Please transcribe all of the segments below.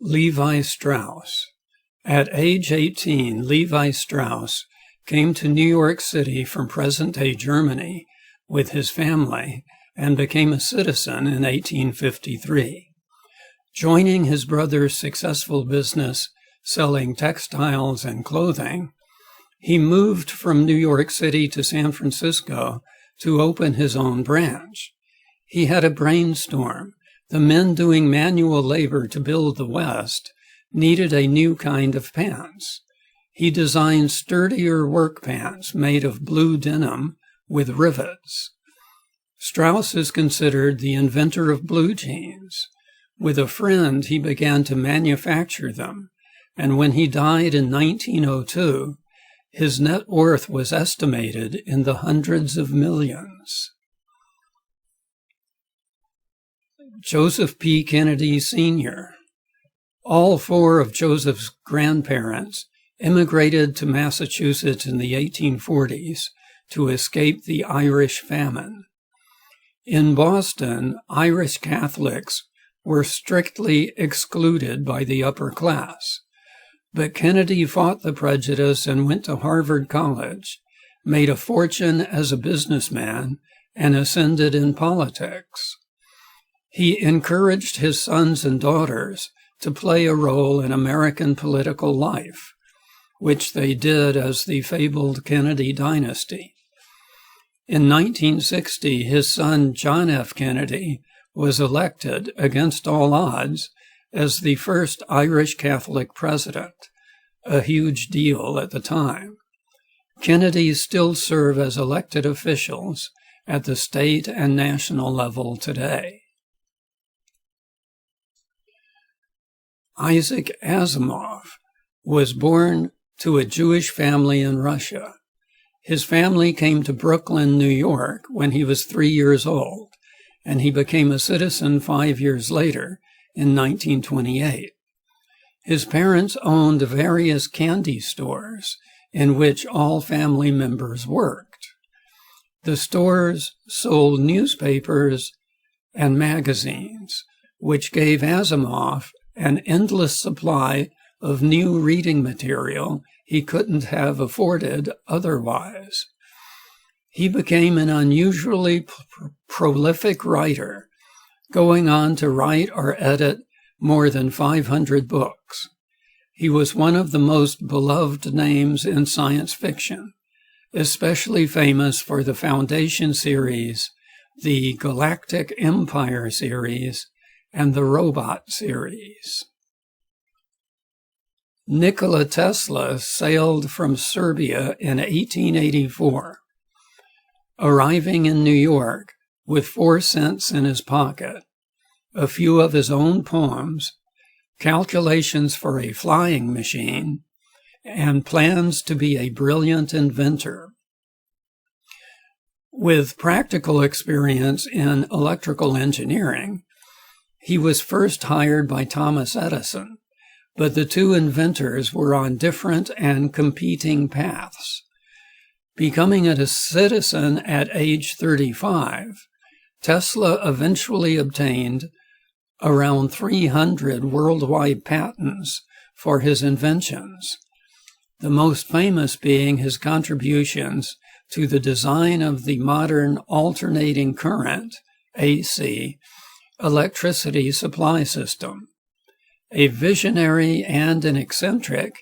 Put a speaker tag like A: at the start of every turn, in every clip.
A: Levi Strauss. At age 18, Levi Strauss came to New York City from present-day Germany with his family and became a citizen in 1853. Joining his brother's successful business selling textiles and clothing, he moved from New York City to San Francisco to open his own branch. He had a brainstorm. The men doing manual labor to build the West needed a new kind of pants. He designed sturdier work pants made of blue denim with rivets. Strauss is considered the inventor of blue jeans. With a friend, he began to manufacture them, and when he died in 1902, his net worth was estimated in the hundreds of millions. Joseph P. Kennedy Sr. All four of Joseph's grandparents immigrated to Massachusetts in the 1840s to escape the Irish famine. In Boston, Irish Catholics were strictly excluded by the upper class, but Kennedy fought the prejudice and went to Harvard College, made a fortune as a businessman, and ascended in politics. He encouraged his sons and daughters to play a role in American political life, which they did as the fabled Kennedy dynasty. In 1960, his son John F. Kennedy was elected against all odds as the first Irish Catholic president, a huge deal at the time. Kennedys still serve as elected officials at the state and national level today. Isaac Asimov was born to a Jewish family in Russia. His family came to Brooklyn, New York, when he was 3 years old, and he became a citizen 5 years later in 1928. His parents owned various candy stores in which all family members worked. The stores sold newspapers and magazines, which gave Asimov an endless supply of new reading material he couldn't have afforded otherwise. He became an unusually prolific writer, going on to write or edit more than 500 books. He was one of the most beloved names in science fiction, especially famous for the Foundation series, the Galactic Empire series, and the Robot series. Nikola Tesla sailed from Serbia in 1884, arriving in New York with 4 cents in his pocket, a few of his own poems, calculations for a flying machine, and plans to be a brilliant inventor. With practical experience in electrical engineering, he was first hired by Thomas Edison, but the two inventors were on different and competing paths. Becoming a citizen at age 35, Tesla eventually obtained around 300 worldwide patents for his inventions, the most famous being his contributions to the design of the modern alternating current, AC, electricity supply system. A visionary and an eccentric,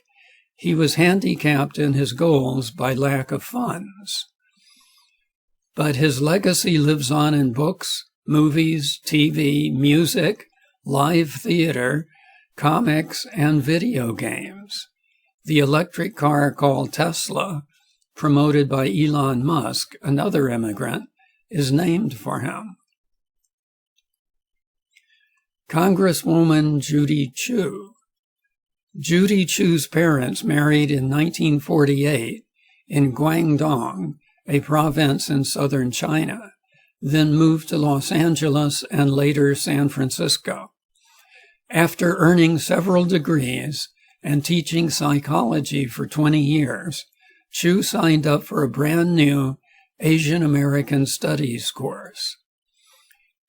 A: he was handicapped in his goals by lack of funds. But his legacy lives on in books, movies, TV, music, live theater, comics, and video games. The electric car called Tesla, promoted by Elon Musk, another immigrant, is named for him. Congresswoman Judy Chu. Judy Chu's parents married in 1948 in Guangdong, a province in southern China, then moved to Los Angeles and later San Francisco. After earning several degrees and teaching psychology for 20 years, Chu signed up for a brand new Asian American Studies course.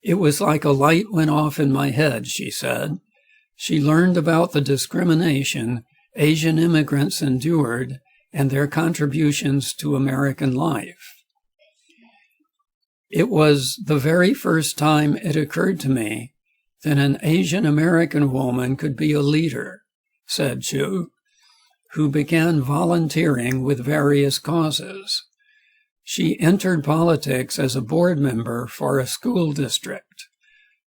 A: It was like a light went off in my head, she said. She learned about the discrimination Asian immigrants endured and their contributions to American life. It was the very first time it occurred to me that an Asian American woman could be a leader, said Chu, who began volunteering with various causes. She entered politics as a board member for a school district,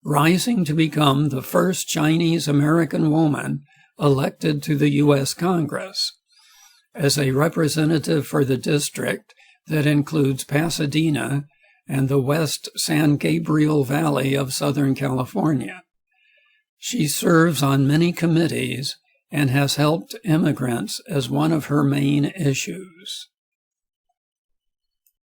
A: rising to become the first Chinese American woman elected to the U.S. Congress. As a representative for the district that includes Pasadena and the West San Gabriel Valley of Southern California. She serves on many committees and has helped immigrants as one of her main issues.